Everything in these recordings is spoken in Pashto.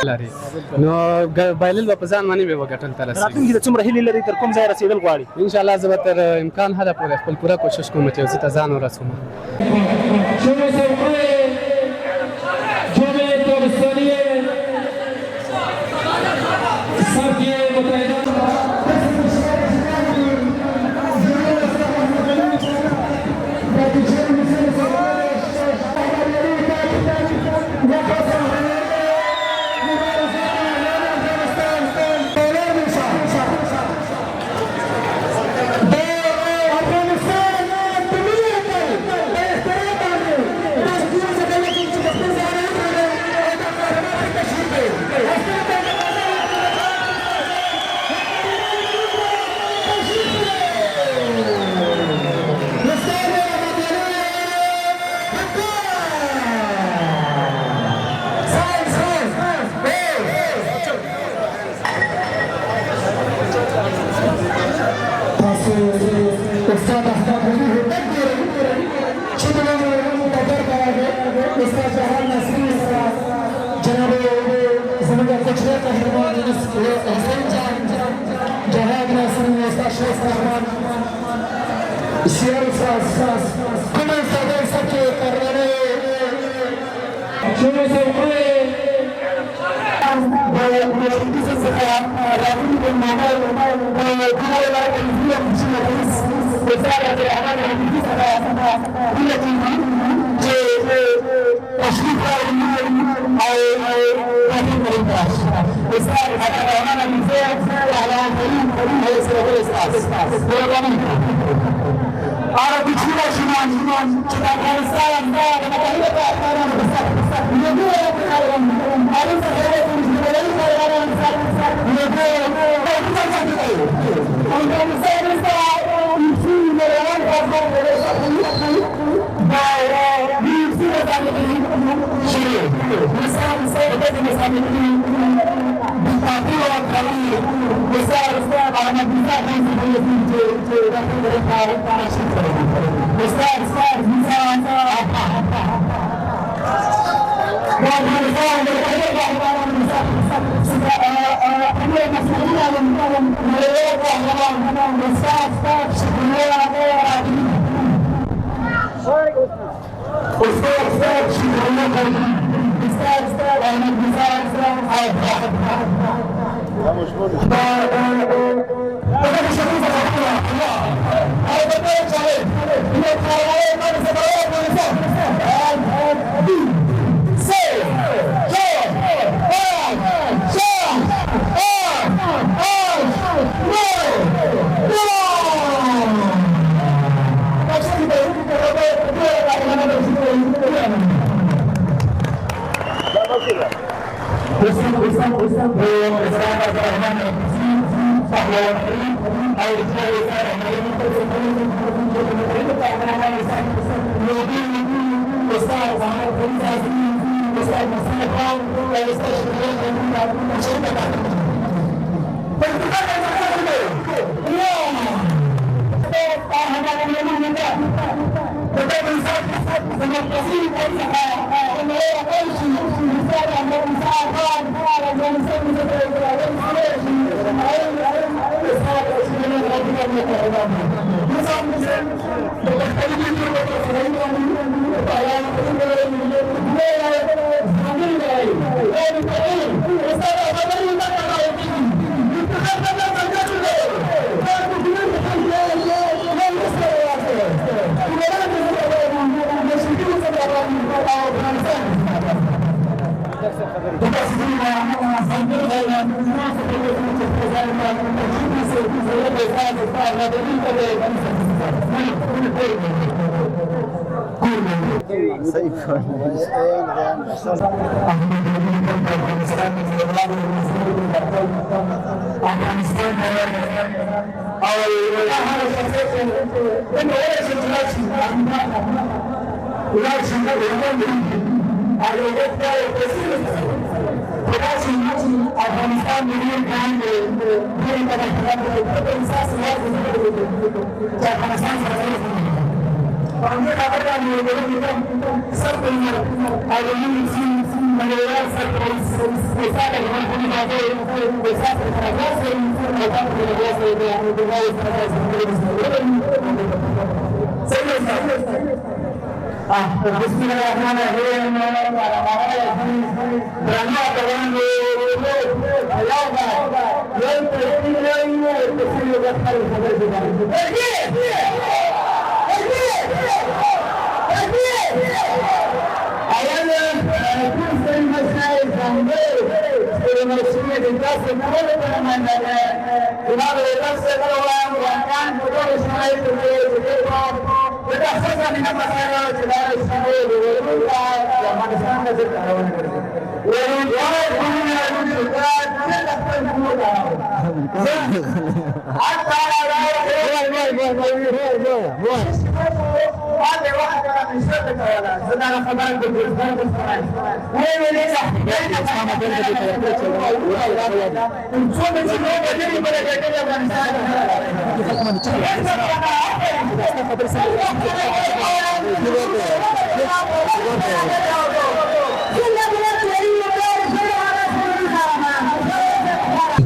لري نو بایلل په ځان باندې به وګټل تر رسېږي. راتلونکي د څومره هیلې لري تر کوم ځای رسېدل غواړي؟ ان شاء الله زه به تر امکان حده پورې خپل پوره کوشش کوم چې زه ته ځان ورسوم.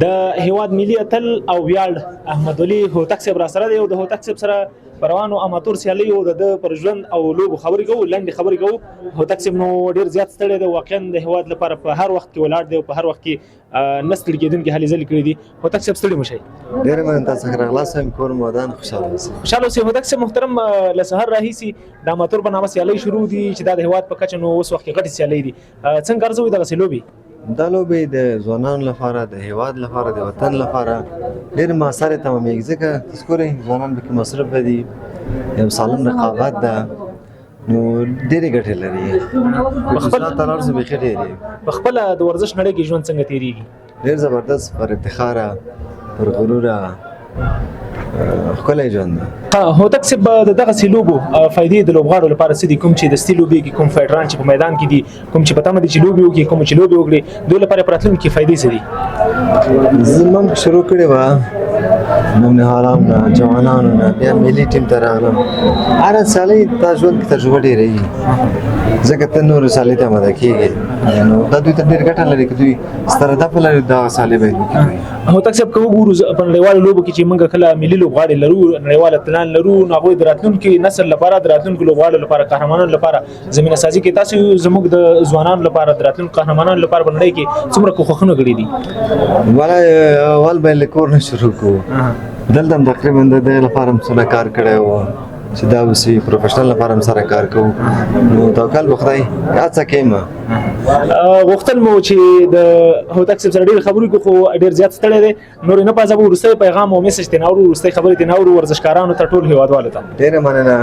د هیواد ملي اتل او ویاړ احمد ولي هوتک صاحب را سره دی او د هوتک صاحب سره پروانو اماتور سیالي او د پر ژوند او لوبو خبرې کوو لنډې خبرې کوو. هوتک صاحب نو ډېر زیات ستړی دی واقعا د هیواد لپاره په هر وخت کې ولاړ دی او په هر وخت کې نه ستړي کېدونکي هلې ځلې کړي دي. هوتک صاحب ستړي مه شئ. ډېره مننه تاسو څخه راغلاست یم کور مودان خوشحاله اوسئ. خوشحاله اوسئ. هوتک صاحب محترم له سهار راهیسې د اماتور په نامه سیالۍ شروع دي چې دا د هیواد په کچه نو اوس وخت کې غټې سیالۍ دي. څنګه ارزوئ دغسې لوبې؟ دا لوبې د ځوانانو لپاره د هیواد لپاره د وطن لپاره ډېر مؤثره تمامېږي ځکه تاسو ګورئ ځوانان پکې مصروفه دي یو سالم رقابت ده نو ډېرې ګټې لري په خپل تلارزو بیخي ډېرې په خپله د ورزش نړۍ کې ژوند څنګه تېرېږي؟ ډېر زبردست پر افتخاره پر غروره ښکلی ژوند دی. هوتک صاحب د دغسې لوبو فایدې د لوبغاړو لپاره څه دي؟ کوم چې دستي لوبېږي کوم فایټران چې په میدان کې دي کوم چې په تمه دي چې لوبې وکړي کوم چې لوبې وکړي دوی لپاره په راتلونکي کې فایدې څه دي؟ زما شروع کړې وه نومنهالانو نه جوانانو نه بیا ملي ټیم ته راغلم هره سیالۍ تا ژوند کې تجربه ډېره وي ځکه ته نورو سیالۍ ته اماده کېږې نو دا دوی ته ډېر ګټه لري که دوی ستر هدف ولري دغه سیالۍ باید وکړي. هوتک صاحب که وګورو په نړیوالو لوبو کې چې موږ کله ملي لوبغاړي لرو نړیوال اتلان لرو نو هغوی د راتلونکي نسل لپاره د راتلونکو لوبغاړو لپاره قهرمانانو لپاره زمینه سازي کوي. تاسو زموږ د ځوانانو لپاره د راتلونکو قهرمانانو لپاره په نړۍ کې څومره کوښښونه کړي دي؟ والا اول به یې له کور نه شروع کوو دلته هم تقریبا د دې لپاره هم څونه کار کړی و چې دا اوس پروفیشنل لپاره هم سره کار کوو نو توکل په خدای هڅه کوم. غوښتل مو چې د هوتک صاحب سره ډېرې خبرې کوو خو ډېر زیات ستړی دی نور نه پازه به وروستی پیغام او میسج ترې ناورو وروستۍ خبرې ترې ناورو ورزشکارانو ته ټولو هیوادوالو ته. ډېره مننه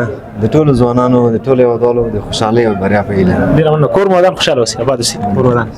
د ټولو ځوانانو د ټولو هیوادوالو د خوشحالۍ او بریا په هیله. ډېره مننه. کور مودان خوشحاله اوسئ. اباد اوسئ. کور مودان.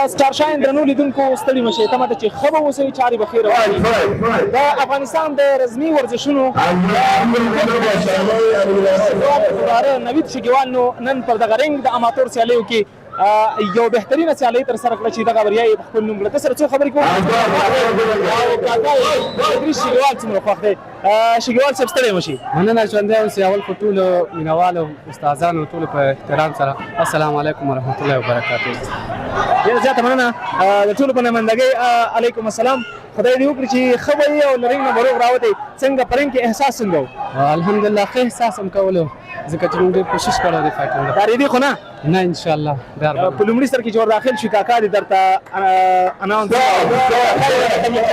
سټارشاین درنو لیدونکو ستړي مشئ ته ماته چې ښه به اوسئ چارې به خیر روانې د افغانستان د رزمي ورزشونو نوید شګیوال نو نن پر دغه رنګ د اماتور سیالیو کې یو بهترینه سیالي تر سره کړه چې دغه بریا یې خپل نوم کړه. سره څو خبرې کوم او کاکا ادریس شګیوال څومره خوښ دی شګیوال صاحب ستړی مشئ. مننه ژوندی اوسئ. اول خو ټولو مینوالو استادانو ټولو په احترام سره السلام علیکم ورحمت الله وبرکاتو. ډېره زیاته مننه د ټولو په نمایندګۍ علیکم السلام. خدای دې وکړي چې ښه به یې او له رنګ نه به روغ راوتئ. څنګه په رنګ کې احساس څنګه و؟ الحمدلله ښه احساس هم کولو ځکه چې موږ ډېر کوشش کړی دی فایټر لپاره. ډارېدې خو نه؟ نه انشاءالله په لومړي سر کې چې ور داخل شي کاکا دې درته اناونس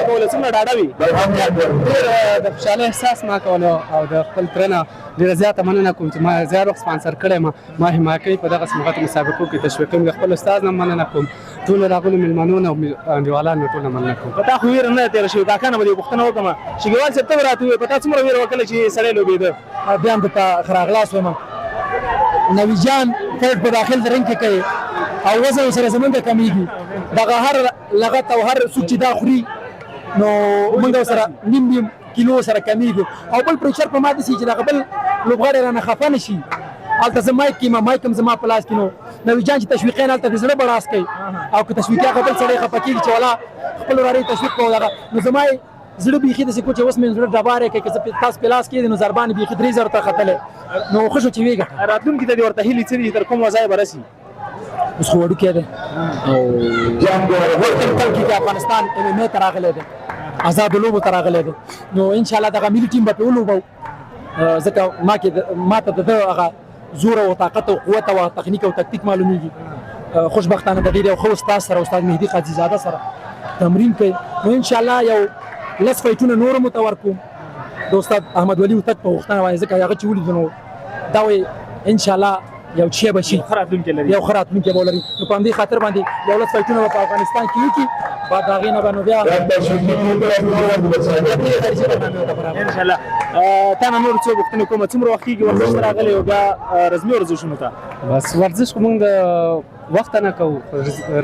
کوله څومره ډاډه وي؟ ډېر د خوشحالۍ احساس ما کولو او د خپل تره نه ډېره زیاته مننه کوم چې ما زیات وخت سپانسر کړی ما حمایه کوي په دغسې مغلطو مسابقو کې تشویق کوي. د خپل استاد نه مننه کوم، ټولو راغلو میلمنو نه او انډیوالانو ټول نه مننه کوم. په تا خو ویره نه تېره شوې کاکا نه به دې پوښتنه وکړم شګیوال صاحب ته به راته ووایې په تا څومره ویره وکړله چې سړی لوبېده؟ بیا هم درته ښه راغلاست وایم. نوید جان فیټ په داخل د رنګ کې کوي او وزن سره زمونږ کمیږي. دغه هر لغت او هر څوک چې دا خوري نو موږ سره نیم کیلو سره کمیږو. او بل پریشر په ما داسې چې دغه بل لوبغاړی رانه خفه نه شي. هلته زه مایک کې مایک هم زما په لاس کې نو نوید جان چې تشویقیان هلته د زړه بړاس کوي او که تشویقي هغه بل سړی خفه کېږي چې والا خپل وراره یې تشویق کوو دغه نو زما زړه بیخي داسې کوم چې اوس مې زړه ډبارې کوي که زه تاسو په لاس کېږدي نو ضربان بیخي 3000 ته ختلی نو خوښ چې ویې ګټه. راتلونکي ته دې ورته هیلې څه دي تر کوم ځای به رسي؟ اوس خو وړوکی دی او ورته کې افغانستان MMA ته راغلی دی، آزادو لوبو ته راغلی دی نو انشاءالله دغه ملي ټیم به پرې ولوبو ځکه ما ته د ده هغه زور او طاقت او قوت او تخنیک او تکتیک معلومیږي. خوشبختانه د ډېر یو ښه استاد سره استاد مهدي قاضي زاده سره تمرین کوي نو انشاءالله یو لس فایټونه نور هم ورته ورکوم. د استاد احمد ولي هوتک په غوښتنه باندې ځکه هغه چې ولیدو نو دا وایي انشاءالله یو شی به شي، یو ښه راتلونکی به ولري نو په همدې خاطر باندې یو لس فایټونه به په افغانستان کې وکړي. بعد د هغې نه به نو بیا انشاءالله. تا نه نور څو پوښتنې کومه څومره وخت کېږي ورزش ته راغلی او بیا رزمي ورزشونو ته؟ بس ورزش خو موږ د وخته نه کوو.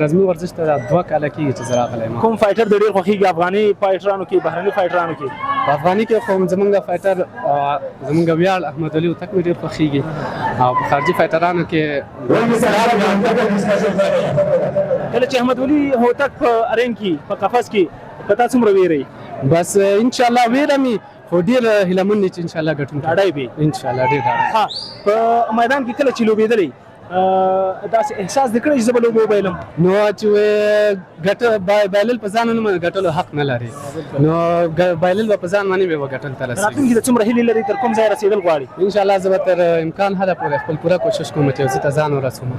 رزمي ورزش ته 2 کاله کېږي چې زه راغلی یم. کوم فایټر د ډېر خوښېږي افغاني فایټرانو کې بهرني فایټرانو کې؟ په افغاني کې خو زمونږ فایټر زمونږ ویاړ احمد ولي هوتک مې ډېر خوښېږي او په خارجي فایټرانو کې کله چې احمد ولي هوتک په ارینګ کې په قفس کې په تا څومره ویرئ؟ بس انشاءالله ویره مې خو ډېر هیله مند چې انشاءالله ګټونکی ډاډی به انشاءالله ډېر ډاډی. ها په میدان کې کله چې لوبېدلی داسې احساس دې کړی چې زه به لوبه وبایلم؟ نو چې بایلل په ځان نه ګټلو حق نه لري نو بایلل به په ځان باندې به وګټل ته رسېږي. راتلونکي ته څومره هیلې لري تر کوم ځای رسېدل غواړي؟ انشاءالله زه به تر امکان حده پورې خپل پوره کوشش کوم چې زه ته ځان ورسوم.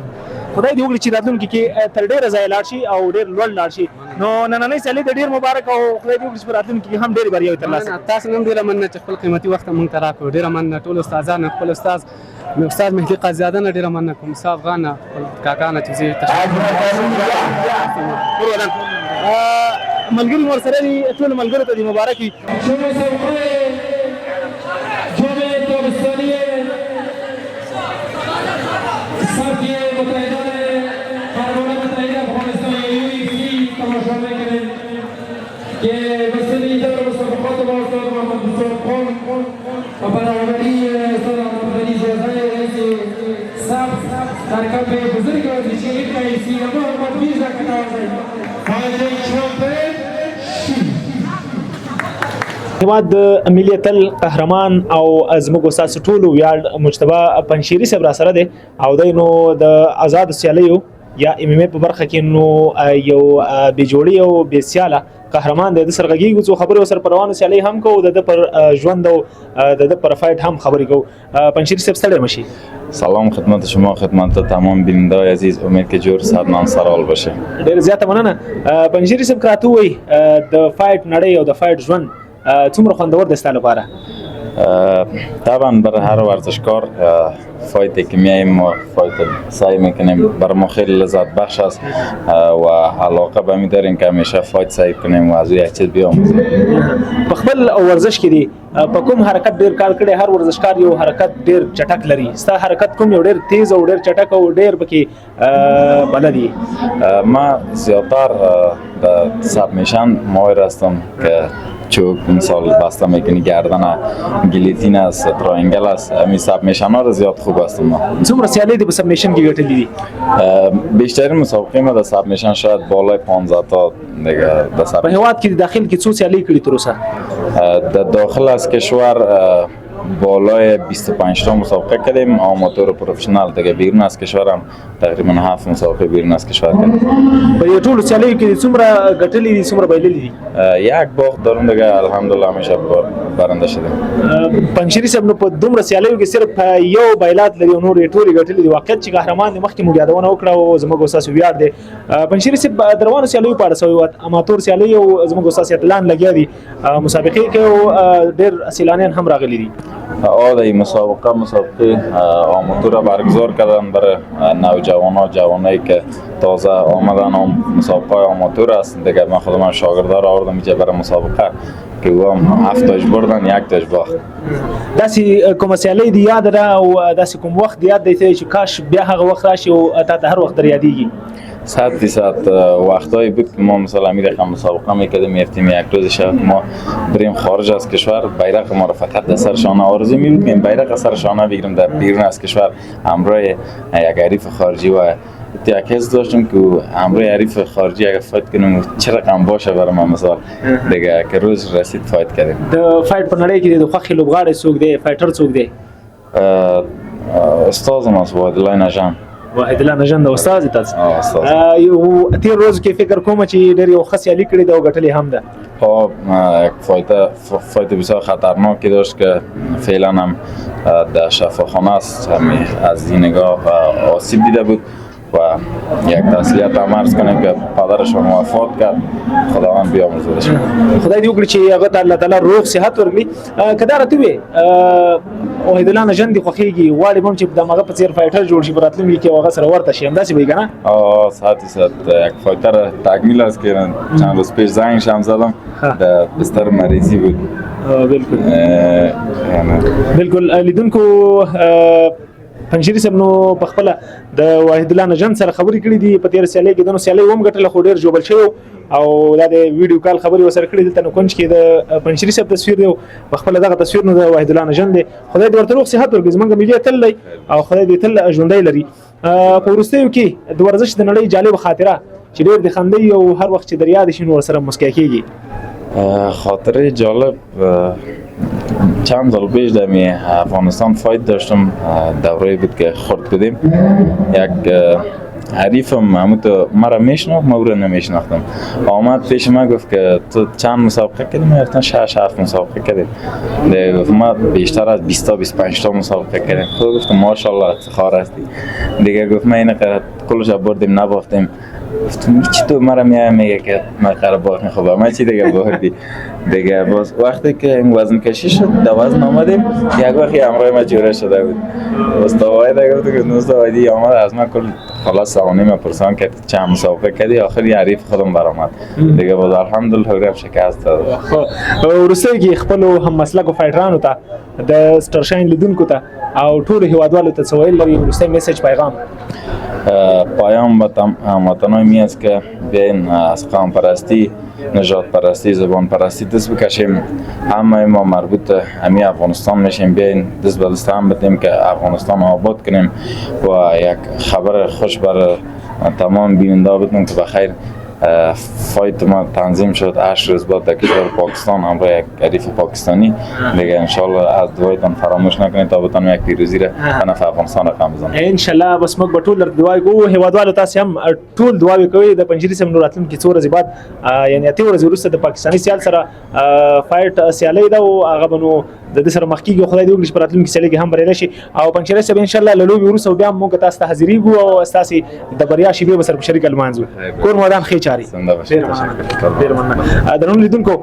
خدای دې وکړي چې راتلونکي کې تر ډېره ځایه لاړ شي او ډېر لوړ لاړ شي. نو نننۍ سیالي د ډېر مبارک او خدای دې وکړي چې په راتلونکي کې هم ډېرې بریاوې ترلاسه کړي. تاسو هم ډېره مننه چې خپل قیمتي وخت موږ ته راکړو. ډېره مننه ټول استادان، خپل استاد مهدي قاضي زاده نه ډېره مننه کوم، صاحب غان نه خپل کاکا نه چې زه ملګري ورسره دي ټولو ملګرو ته دې مبارک وي. هیواد د ملي اتل قهرمان او زموږ ستاسو ټولو ویاړ مجتبی پنشيري صاحب را سره دی او دی نو د آزاد سیالیو یا MMA په برخه کې نو یو بې جوړي او بې سیاله قهرمان دی د سره غږیږو څو خبرې ورسره په روانو سیالۍ هم کوو د ده پر ژوند او د ده پر فایټ هم خبرې کوو. پنجشیری صاحب ستړی مشي. سلام خدمت شما، خدمت تمام بیننده‌های عزیز. امید که جور صحتمند سرحال باشه. ډېر زیاته مننه. پنجشیری صاحب که راته ووایي د فایټ نړۍ او د فایټ ژوند څومره خوندور دی ستا لپاره؟ طبعا برای هر ورزشکار فایتی که میاییم ما فایت سعی میکنیم بر ما خیلی لذت بخش است و علاقه به می داریم که همیشه فایت سعی کنیم و از یک چیز بیاموزیم. په خپل ورزش کې دی په کوم حرکت ډیر کار کړی؟ هر ورزشکار یو حرکت ډیر چټک لري. ستا حرکت کوم یو ډیر تیز او ډیر چټک او ډیر پکې بلدی؟ ما زیادتر در سبمیشن ماهر هستم که چوب مثال بسته میکنی، گردن گلیتین است، تراینگل است. همین سبمیشن ها رو زیاد خوب هستم ما. څومره سیالۍ دې په سبمیشن کې ګټلې دي؟ بیشترین مسابقه ما در سبمیشن شاید بالای 15 تا دیگه در په هیواد کې داخل کې څو سیالۍ کړي تر اوسه؟ در داخل از کشور بالای 25 تا مسابقه کردیم، آماتور و پروفشنال. دیگه بیرون از کشورم تقریبا 7 مسابقه بیرون از کشور کردیم. په یو ټولو سیالیو کې څومره ګټلې دي څومره بایللې دي؟ یک باخت دارم دیگه، الحمدلله همیشه برنده شدیم. پنجشیری صاحب نو په دومره سیالیو کې صرف یو بایلات لري او نور یې ټولې ګټلې دي. واقعیت چې قهرمان دې مخکې مو یادونه وکړه او زموږ استاد ویاړ دی. پنجشیری صاحب د روانو سیالیو په اړه څه وایي؟ اماتور سیالۍ او زموږ استاد اتلان لګیا دي مسابقې کې او ډېر سیلانیان هم راغلي دي. این مسابقه آماتور را برگزار کردن برای جوانایی که تازه آمدن. مسابقه آماتور است دیگه. من خودم شاگردا را آوردم اینجا برای مسابقه که او هم 7 تاش بردن 1 تاش باخت. داسې کومه سیالۍ دې یاد ده او داسې کوم وخت دې یاد دی چې کاش بیا هغه وخت راشي او تا ته هر وخت در یادېږي؟ 100% وقتایی بود که ما مثلا می رقم مسابقه میکردیم، میرفتیم یک روز شب ما بریم خارج از کشور، بیرق ما رو فقط در سر شانه آرزو می‌بودیم بیرق سر شانه بگیریم در بیرون از کشور همراه یک حریف خارجی و یک حس داشتم که همراه حریف خارجی اگه فایت کنیم چه رقم باشه برای ما مثال دیگه که روز رسید فایت کردیم. د فایت په نړۍ کې د خوښې لوبغاړی څوک دی؟ فایټر څوک دی؟ استادم است وحیدالله نژند. وحیدالله نژند استاد تاسو؟ استاد. یو تیر روز کې فکر کوم چې ډېر یو ښه سیالي کړې ده او ګټلې هم ده. یک فایت بسیار خطرناکی داشت که فعلا هم در شفاخانه است. از این نگاه آسیب دیده بود و یک تسلیت هم عرض کنیم که پدرشان وفات کرد، خداوند بیامرزدش. خدای دې وکړي چې هغه ته الله تعالی روغ صحت ورکړي. که دا راته ووایې وحیدالله نژند دې خوښېږي، غواړې به هم چې د هغه په څېر فایټر جوړ شي په راتلونکي کې او هغه سره ورته شي، همداسې به یې که نه؟ 100% یک فایتر تکمیل است که چند روز پیش زنگش هم زدم در بستر مریضی بود. بالکل لیدونکو پنجشیری صاحب نو په خپله د وحیدالله نژند سره خبرې کړې دي. په تېره سیالۍ کې د نو سیالۍ هم ګټله خو ډېر ژوبل شوی او دا د ویډیو کال خبرې ورسره کړې. دلته نو کونج کې د پنجشیری صاحب تصویر دی او په خپله دغه تصویر نو د وحیدالله نژند دی. خدای دې ورته روغ صحت ورکړي. زموږ ملي اتل دی او خدای دې تل ژوندی لري. په وروستیو کې د ورزش د نړۍ جالبه خاطره چې ډېر دې خندوي او هر وخت چې در یاد شي نو ورسره مسکی کېږي؟ خاطره جالب چند سال پیش در افغانستان فایت داشتم. دوره بود که خورد کردیم. یک حریفم همون مرا میشناخت، ما او را نمیشناختم. آمد پیش ما گفت که تو چند مسابقه کردیم؟ گفتم 6-7 مسابقه کردیم. گفت ما بیشتر از 20 تا 25 تا مسابقه کردیم. خود گفتم ماشاءالله افتخار هستی. دیگه گفت ما این کلش بردیم نباختیم. گفتم چی تو مرا میگه که من قرار باخت میخوام من چی دیگه باختی دیگه. باز وقتی که این وزن کشی شد در وزن آمدیم یک وقتی همراه ما جوره شده بود. استوای دیگه گفت که نوستوای آمد از من کل خلاص سوانی ما پرسان که چند مسابقه کردی آخر حریف خودم برآمد دیگه. باز الحمدلله هم شکست داد. وروسته کې خپل هم مسلکو فایټرانو ته د سترشاین لیدونکو ته او ټول هیوادوالو ته څه ویل لري؟ وروسته میسج پیغام پیام به هموطنان می است که بیاین از قوم پرستی، نژاد پرستی، زبان پرستی دست بکشیم. همه ما مربوط همین افغانستان میشیم. بیاین دست به دست هم بدیم که افغانستان آباد کنیم و یک خبر خوش برای تمام بیننده بدیم که بخیر فایت ما تنظیم شد 8 روز بعد در کشور پاکستان همراه یک حریف پاکستانی. دیگه انشالله از دعایتان فراموش نکنید تا بتانم یک پیروزی را به نفع افغانستان رقم بزنم. ان شاء الله بس موږ به ټول دعای کوو هیوادوالو تاسو هم ټول دعاوې کوي د پنجشیر سم راتلونکي څو ورځې بعد یعنی اته ورځې وروسته د پاکستاني سیال سره فایټ سیالي ده او هغه بنو د سره مخکیږي خدای دې وکړي چې په راتلونکي سیالي کې هم بریالی شي او پنجشیر سم ان شاء الله له لوبې وروسته بیا موږ تاسو ته حاضرېږو او تاسو د بریا شیبې به سره په شریک لمانځو کور مودان ښې چاري ډېر مننه درنو لیدونکو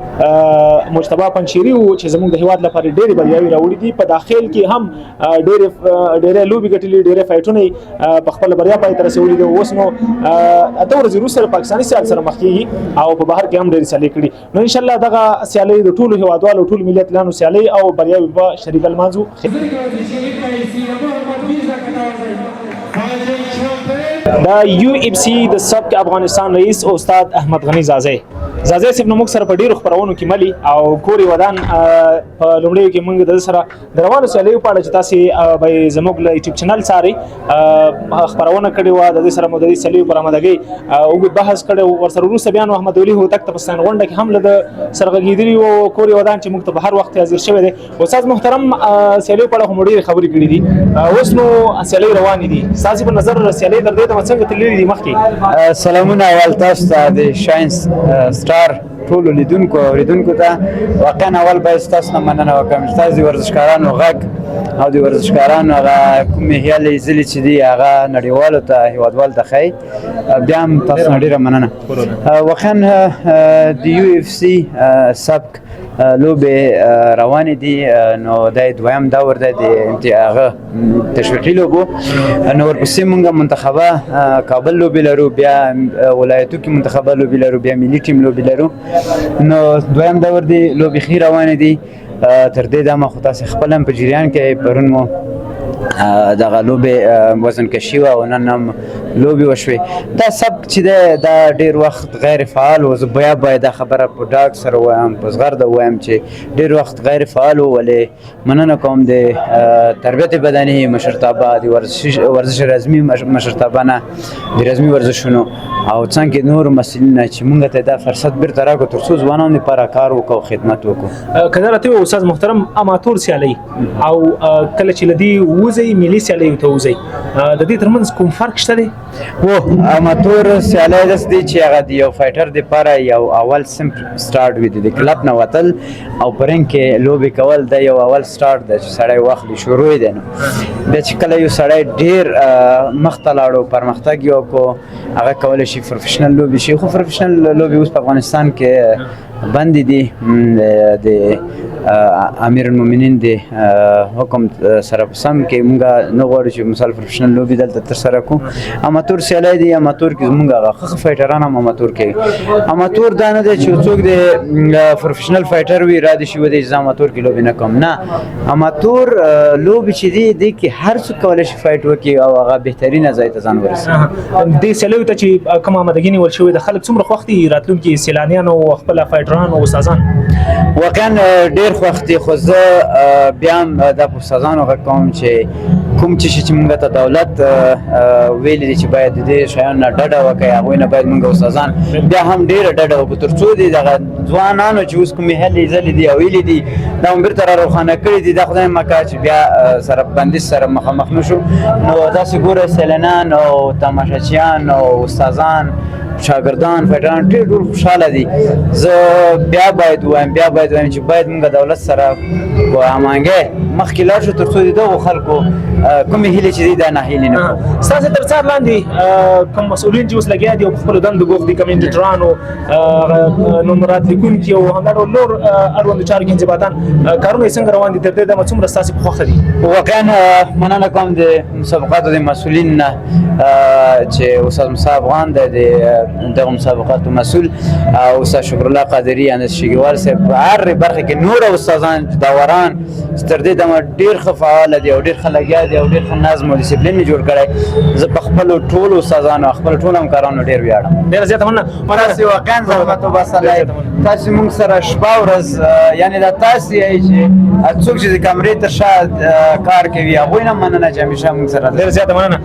مجتبی پنجشیري چې زموږ د هیواد لپاره ډېرې بریاوې راوړي دي په داخل کې هم ډېرې لوبې ګټلې ډېرې فایټونه په خپل بریا پای ته رسولي دي اوس نو اته ورځې وروسته پاکستاني سیال سره مخ کېږي او په بهر کې هم ډېرې سیالۍ کړي نو ان شاء الله دغه سیالۍ د ټولو هیوادوالو ټول ملتونو سیالۍ او بریاوې به شریک لمانځو دا یو اف سی د سبق افغانستان رئیس استاد احمد غنی زازی صاحب نو موږ سره په ډیرو خبرونو کې ملي او کوري ودان په لومړیو کې موږ د سره د روانو سیالیو په اړه چې تاسو به زموږ له یوټیوب چینل ساري خبرونه کړې و د سره مو د سیالیو پر آمادګي او بحث کړو ورسره وروسته بیان محمد ولي هوتک ته پستان غونډه کې هم له سرغږیدلی او کوري ودان چې موږ ته په هر وخت حاضر شوی دی استاد محترم سیالیو په اړه هم ډیرې خبرې کړې دي اوس نو سیالۍ روانې دي تاسو په نظر سیالۍ در دې ته څنګه تللې دي مخکې سلامونه اول تاسو ته د شاینس سټار ټولو لیدونکو اوریدونکو ته واقعا اول باید تاسو نه مننه وکړم چې تاسو د ورزشکارانو غږ او د ورزشکارانو هغه کومې هیلې ځلې چې دي هغه نړیوالو ته هیوادوالو ته ښایي بیا هم تاسو نه ډېره مننه واقعا د یو اف سی سبک لوبې روانې دي نو دا دویم دور دی د هغه تشویقي لوبو نو ورپسې موږ منتخبه کابل لوبې لرو بیا ولایتو کې منتخبه لوبې لرو بیا ملي ټیم لوبې لرو نو دویم دور دی لوبې ښې روانې دي تر دې دمه خو تاسې خپل هم په جریان کې پرون مو دغه لوبې وزن کشي وه او نن هم لوبې وشوې دا سبک چې دی دا ډېر وخت غیر فعال و زه بیا باید دا خبره په ډاګ سره ووایم په زغرده ووایم چې ډېر وخت غیر فعال و ولې مننه کوم د تربیت بدني مشرتابه د ورزش رزمي مشرتابه نه د رزمي ورزشونو او څنګه نور مسؤلین چې موږ ته دا فرصت بیرته راکړو تر څو ځوانانو لپاره کار وکړو خدمت وکړو که دا راته استاد محترم اماتور سیالۍ او کله چې له دې وځئ ملي سیالیو ته وځئ د دې ترمنځ کوم فرق شته دی اماتور سیالۍ داسې دی چې هغه د یو فایټر دپاره یو اول سمپ سټارټ وي د کلب نه وتل او په رنګ کې لوبې کول دا یو اول سټارټ دی چې سړی واخلي شروع دی نو بیا چې کله یو سړی ډېر مخته لاړو پرمختګ یې وکړو هغه کولی شي پروفیشنل لوبې شي خو پروفیشنل لوبې اوس په افغانستان کې بندې دي د امیر المؤمنین د حکم سره په سم کې موږ نه غواړو چې مثال پروفیشنل لوبې دلته ترسره کړو اماتور سیالۍ دی اماتور کې زموږ هغه ښه فایټران هم اماتور کوي اماتور دا نه دی چې څوک د پروفیشنل فایټر وي را دې شي ودی چې زه اماتور کې لوبې نه کوم نه اماتور لوبې چې دي دې کې هر څوک کولی شي فایټ وکړي او هغه بهترینه ځای ته ځان ورسوي دې سیالیو ته چې کوم آمادګي نیول شوې ده خلک څومره خوښ دي راتلونکي سیلانیان او خپل فایټران او استادان واقعا ډېر خوښ دي خو زه بیا هم دا په استادانو غږ کوم چې کوم چې موږ ته دولت ویلي دي چې باید د دې شیانو نه ډډه وکړي هغوی نه باید موږ استادان بیا هم ډېره ډډه وکړو تر څو دي دغه ځوانانو چې اوس کومې هلې ځلې دي او ویلي دي دا هم بېرته را روښانه کړي دي دا خدای مکړه چې بیا سره بندیز سره مخامخ نه شو نو داسې ګوره سیلانیان او تماشاچیان او استادان شاګردان فایټران ډېر خوشحاله دي زه بیا باید وایم چې باید موږ دولت سره په هماهنګۍ مخکې لاړ شو تر څو د دغو خلکو کومې هیلې چې دي دا ناهیلې نه کړو ستاسې تر څار لاندې کوم مسؤلین چې اوس لګیا دي او په خپلو دندو بوخت دي کمنډیټرانو نومرات لیکونکي او همدا ډول نور اړوندو چارو کې انضباطان کارونه یې څنګه روان دي تر دې دمه څومره ستاسې په خوښه دي واقعا مننه کوم د مسابقاتو د مسؤلین نه چې استاد موسی افغان دی د دغه مسابقاتو مسؤل او استاد شکرالله قادري انس شګیوال صاحب په هر برخه کې نور استادان داوران تر دې دمه ډېر ښه فعاله دي او ډېر ښه لګیا دي او ډېر ښه نظم او ډسپلین یې جوړ کړی زه په خپلو ټولو استادانو خپل ټولو همکارانو ډېر ویاړم ډېره زیاته مننه تاسې واقعا زحمت وباسئ تاسې موږ سره شپه ورځ یعنې دا تاسې یئ چې څوک چې د کمرې تر شا کار کوي هغوی نه مننه چې همیشه موږ سره ډېره زیاته مننه